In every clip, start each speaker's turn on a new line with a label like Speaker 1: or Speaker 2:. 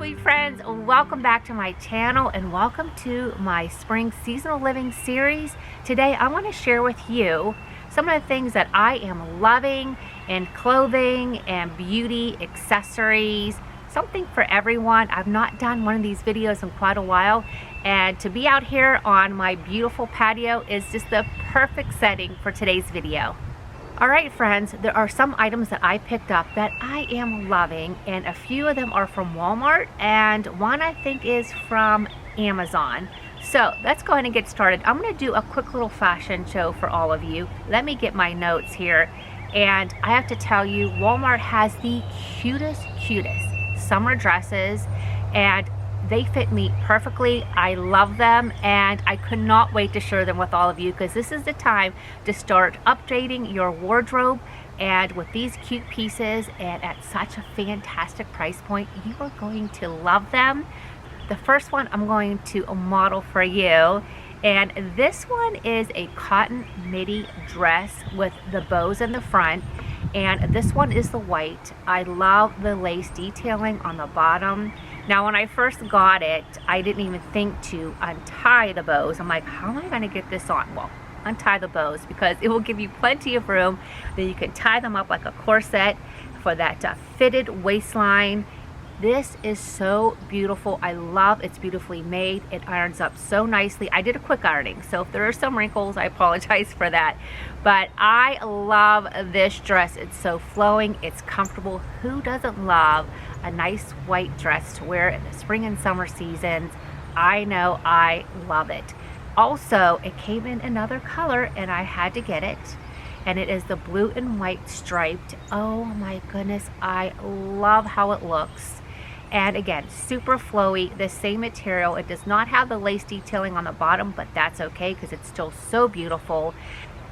Speaker 1: sweet friends, welcome back to my channel and welcome to my spring seasonal living series. Today I want to share with you some of the things that I am loving in clothing and beauty accessories, something for everyone. I've not done one of these videos in quite a while, and to be out here on my beautiful patio is just the perfect setting for today's video. Alright friends, there are some items that I picked up that I am loving, and a few of them are from Walmart and one I think is from Amazon. So let's go ahead and get started. I'm going to do a quick little fashion show for all of you. Let me get my notes here, and I have to tell you, Walmart has the cutest summer dresses and they fit me perfectly. I love them and I could not wait to share them with all of you, because this is the time to start updating your wardrobe, and with these cute pieces and at such a fantastic price point, you are going to love them. The first one I'm going to model for you, and this one is a cotton midi dress with the bows in the front, and this one is the white. I love the lace detailing on the bottom. Now when I first got it, I didn't even think to untie the bows. I'm like, how am I going to get this on? Well, untie the bows, because it will give you plenty of room. Then you can tie them up like a corset for that fitted waistline. This is so beautiful. I love it's beautifully made. It irons up so nicely. I did a quick ironing, so if there are some wrinkles, I apologize for that. But I love this dress. It's so flowing, it's comfortable. Who doesn't love a nice white dress to wear in the spring and summer seasons? I know I love it. Also, it came in another color and I had to get it, and it is the blue and white striped. Oh my goodness, I love how it looks. And again, super flowy, the same material. It does not have the lace detailing on the bottom, but that's okay because it's still so beautiful.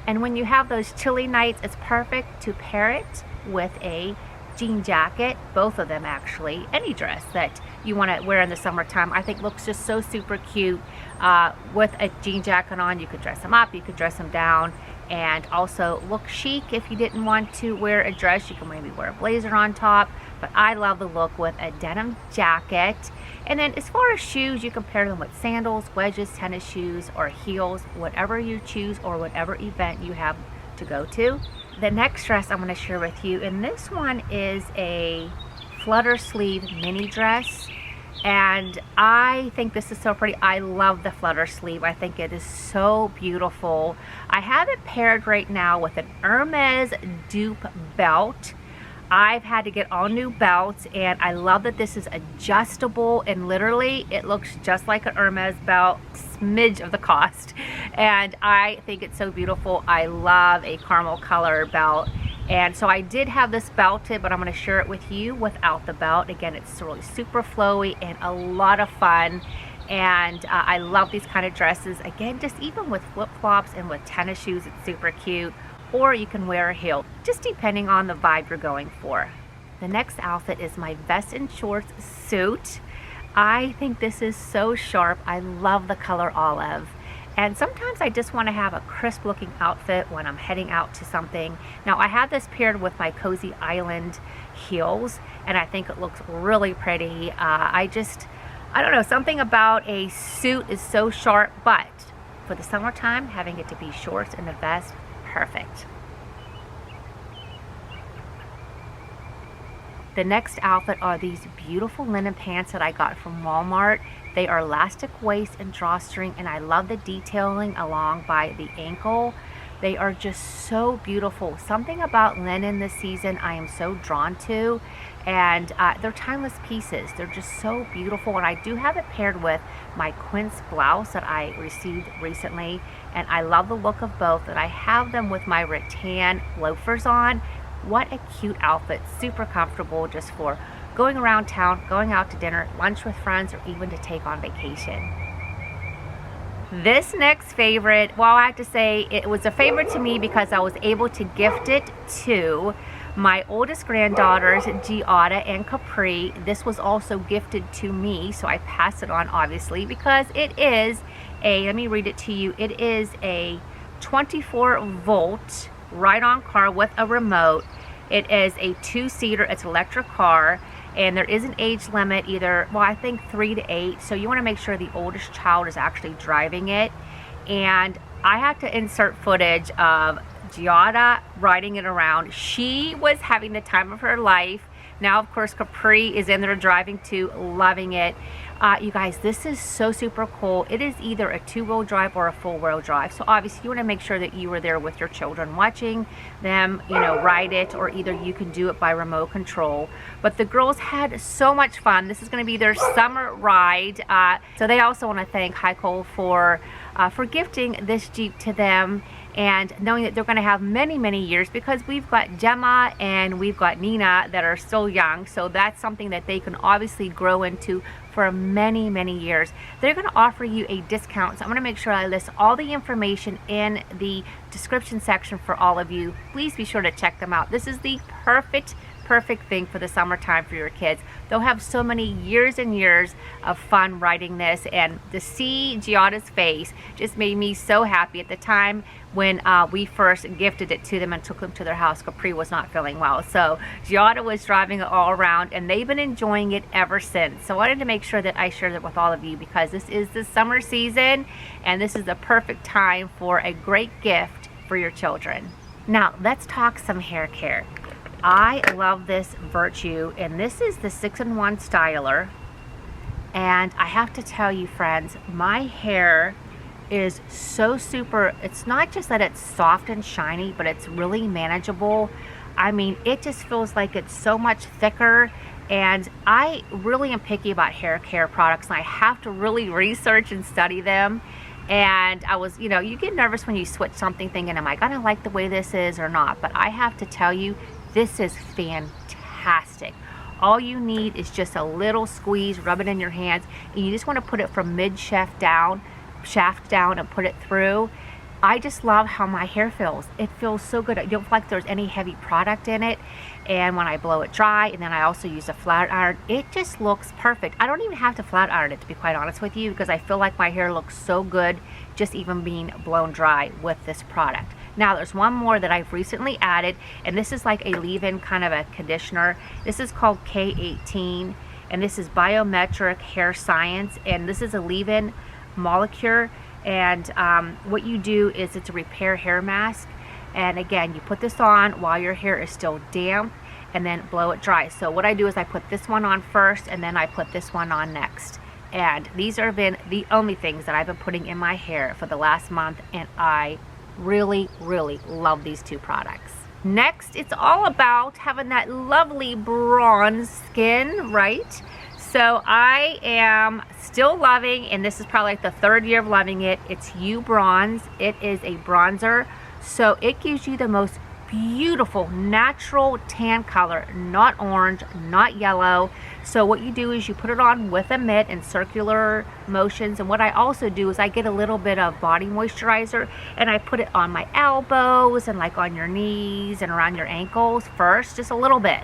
Speaker 1: And when you have those chilly nights, it's perfect to pair it with a jean jacket, both of them actually. Any dress that you want to wear in the summertime, I think looks just so super cute. With a jean jacket on, you could dress them up, you could dress them down, and also look chic. If you didn't want to wear a dress, you can maybe wear a blazer on top, but I love the look with a denim jacket. And then as far as shoes, you can pair them with sandals, wedges, tennis shoes, or heels, whatever you choose or whatever event you have to go to. The next dress I'm going to share with you, and this one is a flutter sleeve mini dress, and I think this is so pretty. I love the flutter sleeve. I think it is so beautiful. I have it paired right now with an Hermes Dupe belt. I've had to get all new belts, and I love that this is adjustable, and literally it looks just like an Hermes belt, smidge of the cost, and I think it's so beautiful. I love a caramel color belt, and so I did have this belted, but I'm going to share it with you without the belt. Again, it's really super flowy and a lot of fun, and I love these kind of dresses. Again, just even with flip-flops and with tennis shoes, it's super cute. Or you can wear a heel, just depending on the vibe you're going for. The next outfit is my vest and shorts suit. I think this is so sharp. I love the color olive. And sometimes I just want to have a crisp looking outfit when I'm heading out to something. Now I have this paired with my Cozy Island heels, and I think it looks really pretty. I don't know, something about a suit is so sharp, but for the summertime, having it to be shorts and a vest, perfect. The next outfit are these beautiful linen pants that I got from Walmart. They are elastic waist and drawstring, and I love the detailing along by the ankle. They are just so beautiful. Something about linen this season I am so drawn to, and they're timeless pieces. They're just so beautiful, and I do have it paired with my quince blouse that I received recently, and I love the look of both, and I have them with my rattan loafers on. What a cute outfit, super comfortable just for going around town, going out to dinner, lunch with friends, or even to take on vacation. This next favorite, well, I have to say it was a favorite to me because I was able to gift it to my oldest granddaughters, Giada and Capri. This was also gifted to me, so I passed it on obviously, because it is a, let me read it to you, it is a 24-volt ride-on car with a remote. It is a two-seater, it's an electric car, and there is an age limit, either, well, I think 3 to 8, so you want to make sure the oldest child is actually driving it. And I had to insert footage of Giada riding it around. She was having the time of her life. Now, of course, Capri is in there driving too, loving it. You guys, this is so super cool. It is either a 2-wheel drive or a 4-wheel drive. So obviously you want to make sure that you were there with your children watching them, you know, ride it, or either you can do it by remote control. But the girls had so much fun. This is going to be their summer ride. So they also want to thank Hikole for gifting this Jeep to them, and knowing that they're going to have many, many years, because we've got Gemma and we've got Nina that are still young. So that's something that they can obviously grow into for many, many years. They're going to offer you a discount. So I'm going to make sure I list all the information in the description section for all of you. Please be sure to check them out. This is the perfect thing for the summertime for your kids. They'll have so many years and years of fun riding this, and to see Giada's face just made me so happy. At the time when we first gifted it to them and took them to their house, Capri was not feeling well, so Giada was driving it all around, and they've been enjoying it ever since. So I wanted to make sure that I shared it with all of you, because this is the summer season and this is the perfect time for a great gift for your children. Now let's talk some hair care. I love this Virtue, and this is the 6-in-1 styler, and I have to tell you, friends, my hair is so super. It's not just that it's soft and shiny, but it's really manageable. I mean, it just feels like it's so much thicker, and I really am picky about hair care products, and I have to really research and study them. And I was, you know, you get nervous when you switch something thinking, am I gonna like the way this is or not? But I have to tell you, this is fantastic. All you need is just a little squeeze, rub it in your hands, and you just want to put it from mid-shaft down, and put it through. I just love how my hair feels. It feels so good. I don't feel like there's any heavy product in it. And when I blow it dry, and then I also use a flat iron, it just looks perfect. I don't even have to flat iron it, to be quite honest with you, because I feel like my hair looks so good just even being blown dry with this product. Now there's one more that I've recently added, and this is like a leave-in kind of a conditioner. This is called K18, and this is Biometric Hair Science, and this is a leave-in molecule. And what you do is it's a repair hair mask, and again, you put this on while your hair is still damp, and then blow it dry. So what I do is I put this one on first, and then I put this one on next. And these have been the only things that I've been putting in my hair for the last month, and I really love these two products. Next, it's all about having that lovely bronze skin, right? So I am still loving, and this is probably like the 3rd year of loving it, it's U Bronze. It is a bronzer, so it gives you the most beautiful natural tan color, not orange, not yellow. So what you do is you put it on with a mitt in circular motions, and what I also do is I get a little bit of body moisturizer and I put it on my elbows and like on your knees and around your ankles first, just a little bit,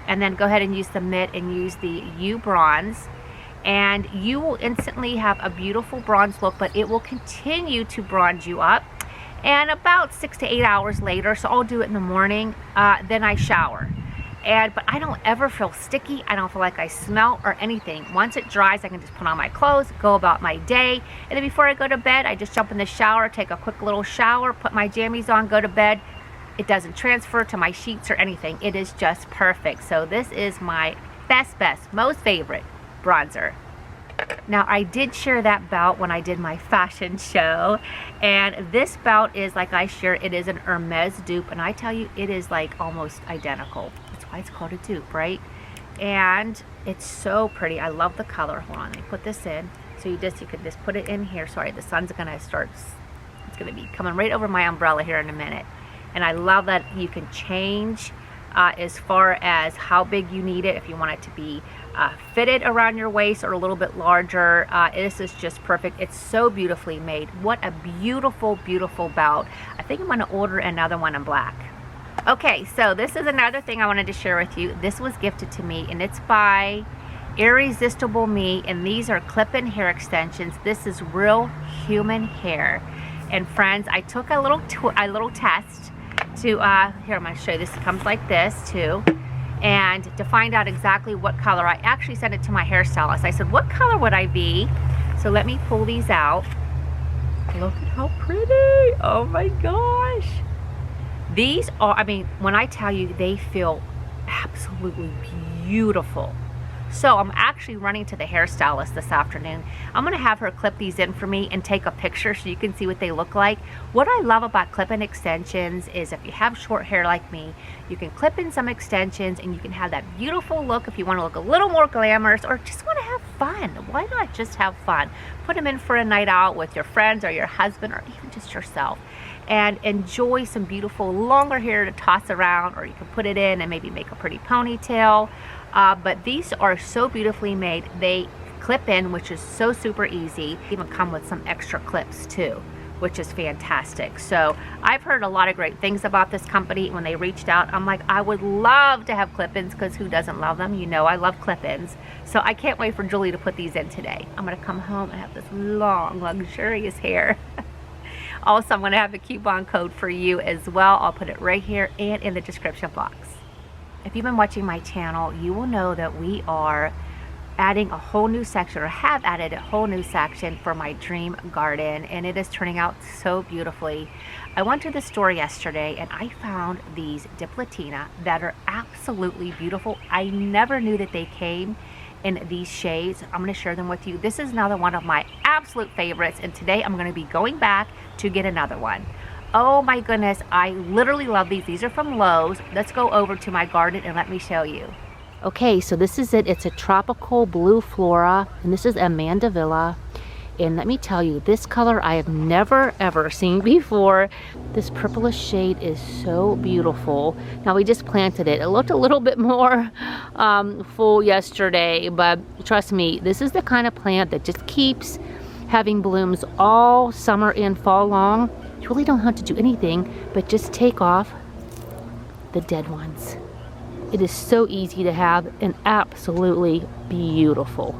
Speaker 1: and then go ahead and use the mitt and use the U Bronze, and you will instantly have a beautiful bronze look, but it will continue to bronze you up. And about 6 to 8 hours later, so I'll do it in the morning, then I shower. But I don't ever feel sticky. I don't feel like I smell or anything. Once it dries, I can just put on my clothes, go about my day. And then before I go to bed, I just jump in the shower, take a quick little shower, put my jammies on, go to bed. It doesn't transfer to my sheets or anything. It is just perfect. So this is my best, most favorite bronzer. Now, I did share that belt when I did my fashion show, and this belt is, like I share, it is an Hermes dupe, and I tell you, it is like almost identical. That's why it's called a dupe, right? And it's so pretty. I love the color. Hold on, let me put this in. So you can just put it in here. Sorry, the sun's gonna start, it's gonna be coming right over my umbrella here in a minute. And I love that you can change as far as how big you need it, if you want it to be fitted around your waist or a little bit larger. This is just perfect. It's so beautifully made. What a beautiful belt. I think I'm going to order another one in black. Okay, so this is another thing I wanted to share with you. This was gifted to me, and it's by Irresistible Me, and these are clip-in hair extensions. This is real human hair. And friends, I took a little test to here, I'm going to show you. This comes like this too, and to find out exactly what color. I actually sent it to my hairstylist. I said, what color would I be? So let me pull these out. Look at how pretty. Oh my gosh. These are, I mean, when I tell you, they feel absolutely beautiful. So I'm actually running to the hairstylist this afternoon. I'm gonna have her clip these in for me and take a picture so you can see what they look like. What I love about clip-in extensions is if you have short hair like me, you can clip in some extensions and you can have that beautiful look if you wanna look a little more glamorous or just wanna have fun. Why not just have fun? Put them in for a night out with your friends or your husband or even just yourself, and enjoy some beautiful longer hair to toss around, or you can put it in and maybe make a pretty ponytail. But these are so beautifully made. They clip in, which is so super easy. They even come with some extra clips too, which is fantastic. So I've heard a lot of great things about this company. When they reached out, I'm like, I would love to have clip-ins, because who doesn't love them? You know I love clip-ins. So I can't wait for Julie to put these in today. I'm gonna come home and have this long, luxurious hair. Also, I'm gonna have a coupon code for you as well. I'll put it right here and in the description box. If you've been watching my channel, you will know that we are adding a whole new section, or have added a whole new section for my dream garden, and it is turning out so beautifully. I went to the store yesterday and I found these Diplotina that are absolutely beautiful. I never knew that they came in these shades. I'm going to share them with you. This is another one of my absolute favorites, and today I'm going to be going back to get another one. Oh my goodness, I literally love these. These are from Lowe's. Let's go over to my garden and let me show you. Okay, so this is it. It's a tropical Bluephoria, and this is a Mandevilla. And let me tell you, this color I have never ever seen before. This purplish shade is so beautiful. Now we just planted it. It looked a little bit more full yesterday, but trust me, this is the kind of plant that just keeps having blooms all summer and fall long. You really don't have to do anything but just take off the dead ones. It is so easy to have and absolutely beautiful.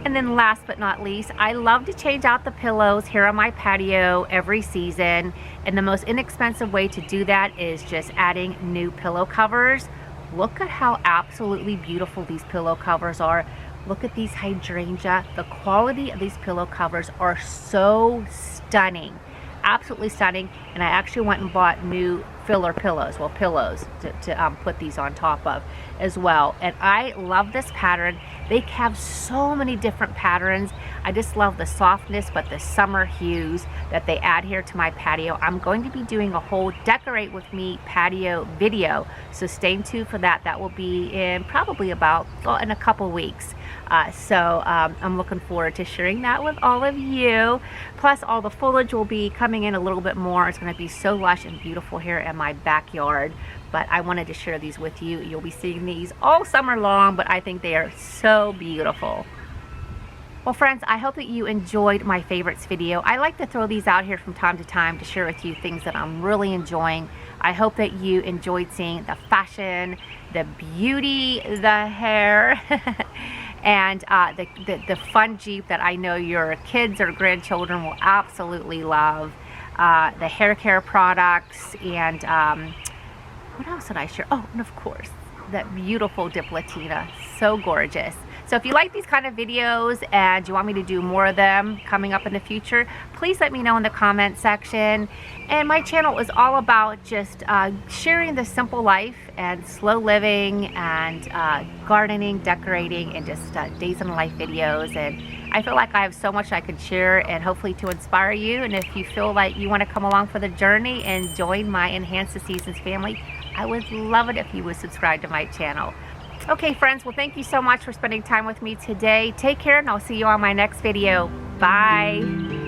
Speaker 1: And then last but not least, I love to change out the pillows here on my patio every season. And the most inexpensive way to do that is just adding new pillow covers. Look at how absolutely beautiful these pillow covers are. Look at these hydrangea. The quality of these pillow covers are so stunning. Absolutely stunning. And I actually went and bought new filler pillows, well, pillows to put these on top of as well. And I love this pattern. They have so many different patterns. I just love the softness, but the summer hues that they add here to my patio. I'm going to be doing a whole decorate with me patio video, so stay tuned for that. That will be in probably about, well, in a couple weeks. So I'm looking forward to sharing that with all of you. Plus, all the foliage will be coming in a little bit more. It's going to be so lush and beautiful here in my backyard. But I wanted to share these with you. You'll be seeing these all summer long, but I think they are so beautiful. Well, friends, I hope that you enjoyed my favorites video. I like to throw these out here from time to time to share with you things that I'm really enjoying. I hope that you enjoyed seeing the fashion, the beauty, the hair, and the fun Jeep that I know your kids or grandchildren will absolutely love. The hair care products, and what else did I share? Oh, and of course, that beautiful Diplotina, so gorgeous. So if you like these kind of videos and you want me to do more of them coming up in the future, please let me know in the comment section. And my channel is all about just sharing the simple life and slow living and gardening, decorating, and just days in life videos. And I feel like I have so much I could share, and hopefully to inspire you. And if you feel like you want to come along for the journey and join my Enhance the Seasons family, I would love it if you would subscribe to my channel. Okay, friends, well, thank you so much for spending time with me today. Take care, and I'll see you on my next video. Bye.